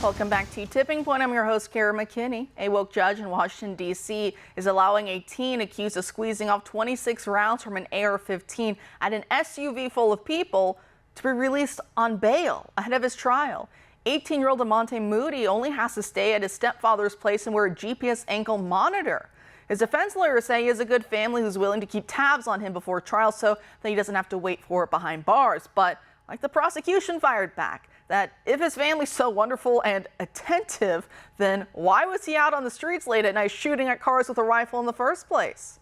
Welcome back to Tipping Point. I'm your host, Kara McKinney. A woke judge in Washington, D.C. is allowing a teen accused of squeezing off 26 rounds from an AR-15 at an SUV full of people to be released on bail ahead of his trial. 18-year-old Amonte Moody only has to stay at his stepfather's place and wear a GPS ankle monitor. His defense lawyers say he has a good family who's willing to keep tabs on him before trial so that he doesn't have to wait for it behind bars. But like the prosecution fired back, that if his family's so wonderful and attentive, then why was he out on the streets late at night shooting at cars with a rifle in the first place?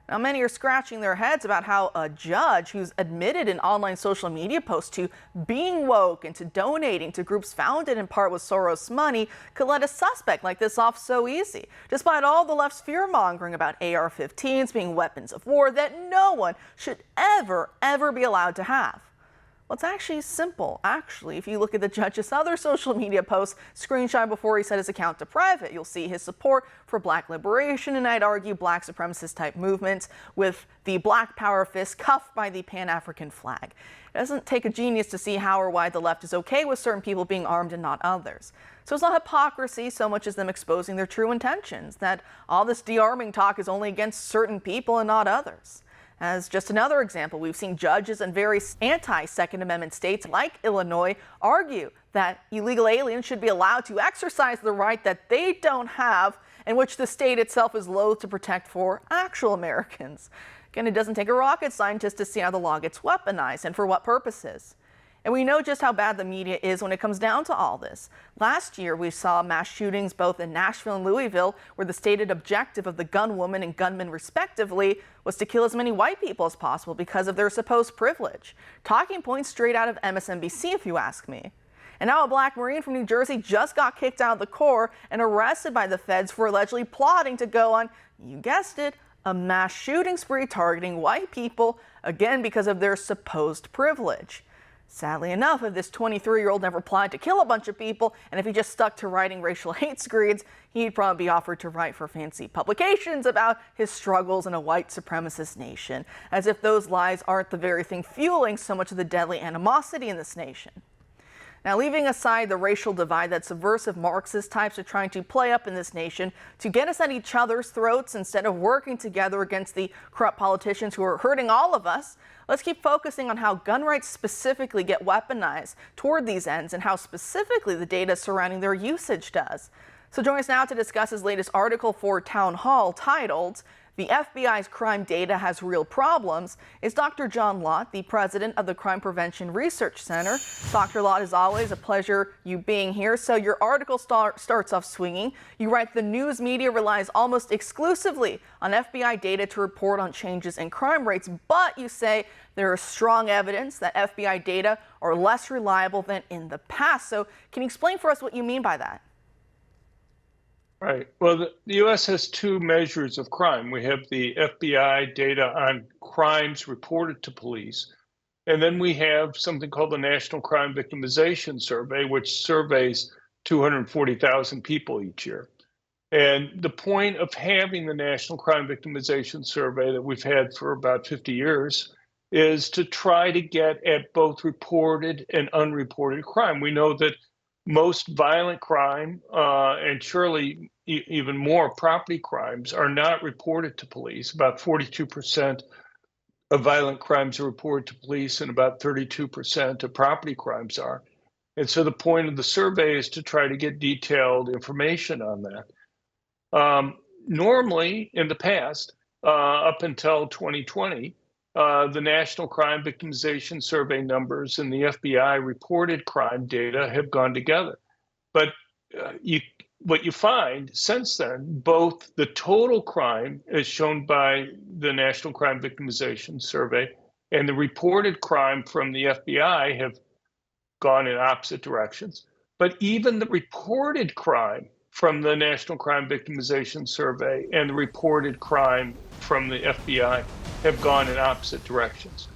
Now, many are scratching their heads about how a judge who's admitted in online social media posts to being woke and to donating to groups founded in part with Soros money could let a suspect like this off so easy, despite all the left's fear-mongering about AR-15s being weapons of war that no one should ever be allowed to have. Well, it's actually simple. Actually, if you look at the judge's other social media posts, screenshot before he set his account to private, you'll see his support for black liberation and I'd argue black supremacist type movements with the black power fist cuffed by the Pan-African flag. It doesn't take a genius to see how or why the left is okay with certain people being armed and not others. So it's not hypocrisy so much as them exposing their true intentions, that all this de-arming talk is only against certain people and not others. As just another example, we've seen judges in various anti-Second Amendment states like Illinois argue that illegal aliens should be allowed to exercise the right that they don't have and which the state itself is loath to protect for actual Americans. Again, it doesn't take a rocket scientist to see how the law gets weaponized and for what purposes. And we know just how bad the media is when it comes down to all this. Last year, we saw mass shootings both in Nashville and Louisville, where the stated objective of the gunwoman and gunman respectively was to kill as many white people as possible because of their supposed privilege. Talking points straight out of MSNBC, if you ask me. And now a black Marine from New Jersey just got kicked out of the Corps and arrested by the feds for allegedly plotting to go on, you guessed it, a mass shooting spree targeting white people, again because of their supposed privilege. Sadly enough, if this 23-year-old never planned to kill a bunch of people, and if he just stuck to writing racial hate screeds, he'd probably be offered to write for fancy publications about his struggles in a white supremacist nation, as if those lies aren't the very thing fueling so much of the deadly animosity in this nation. Now, leaving aside the racial divide that subversive Marxist types are trying to play up in this nation to get us at each other's throats instead of working together against the corrupt politicians who are hurting all of us, let's keep focusing on how gun rights specifically get weaponized toward these ends and how specifically the data surrounding their usage does. So join us now to discuss his latest article for Town Hall titled, "The FBI's Crime Data Has Real Problems," is Dr. John Lott, the president of the Crime Prevention Research Center. Dr. Lott, as always, a pleasure you being here. So your article starts off swinging. You write the news media relies almost exclusively on FBI data to report on changes in crime rates, but you say there is strong evidence that FBI data are less reliable than in the past. So can you explain for us what you mean by that? Right. Well, the U.S. has two measures of crime. We have the FBI data on crimes reported to police, and then we have something called the National Crime Victimization Survey, which surveys 240,000 people each year. And the point of having the National Crime Victimization Survey that we've had for about 50 years is to try to get at both reported and unreported crime. We know that most violent crime, and surely even more property crimes, are not reported to police. About 42% of violent crimes are reported to police, and about 32% of property crimes are. And so the point of the survey is to try to get detailed information on that. Normally, in the past, up until 2020, the National Crime Victimization Survey numbers and the FBI reported crime data have gone together. But what you find since then, both the total crime as shown by the National Crime Victimization Survey and the reported crime from the FBI have gone in opposite directions. But even the reported crime from the National Crime Victimization Survey and the reported crime from the FBI have gone in opposite directions.